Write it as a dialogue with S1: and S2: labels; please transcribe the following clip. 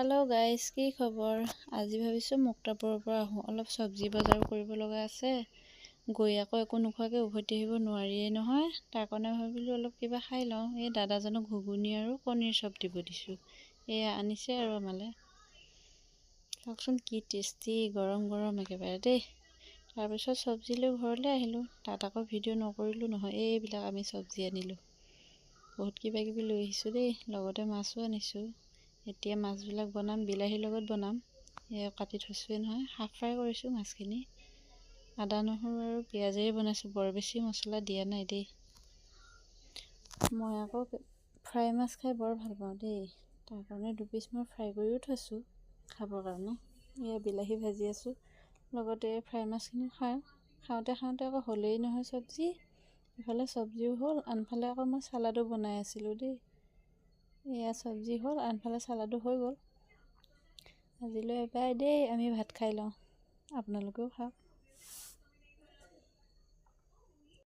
S1: Hello' guys, কি খবৰ? আজি ভাবিছোঁ মুক্তাপুৰৰ পৰা আহোঁ, অলপ চব্জি বজাৰ কৰিব লগা আছে। গৈ আকৌ একো নোখোৱাকৈ উভতি আহিব নোৱাৰিয়েই নহয়। তাৰ কাৰণে ভাবিলোঁ অলপ কিবা খাই লওঁ। এই দাদাজনক ঘুগুনি আৰু কণীৰ চপ দিব দিছোঁ। এয়া আনিছে আৰু আমালৈ। চাওকচোন কি টেষ্টি, গৰম গৰম একেবাৰে দেই। তাৰপিছত চব্জি লৈ ঘৰলৈ আহিলোঁ। তাত আকৌ ভিডিঅ' নকৰিলোঁ নহয়। এইবিলাক আমি চব্জি আনিলোঁ। বহুত কিবা কিবি লৈ আহিছোঁ দেই, লগতে মাছো আনিছোঁ। এতিয়া মাছবিলাক বনাম, বিলাহীৰ লগত বনাম। এয়া কাটি থৈছোঁৱে নহয়, হাফ ফ্ৰাই কৰিছোঁ মাছখিনি। আদা নহৰু আৰু পিঁয়াজেৰে বনাইছোঁ, বৰ বেছি মছলা দিয়া নাই দেই। মই আকৌ ফ্ৰাই মাছ খাই বৰ ভাল পাওঁ দেই। তাৰ কাৰণে 2 পিচ মই ফ্ৰাই কৰিও থৈছোঁ খাবৰ কাৰণে। এয়া বিলাহী ভাজি আছোঁ, লগতে ফ্ৰাই মাছখিনি খাওঁতে আকৌ হ'লেই নহয় চব্জি। ইফালে চব্জিও হ'ল, আনফালে আকৌ মই চালাডো বনাই আছিলোঁ দেই। এয়া চব্জি হ'ল, আনফালে চালাডো হৈ গ'ল। আজিলৈ বাই দেই, আমি ভাত খাই লওঁ। আপোনালোকেও খাওক।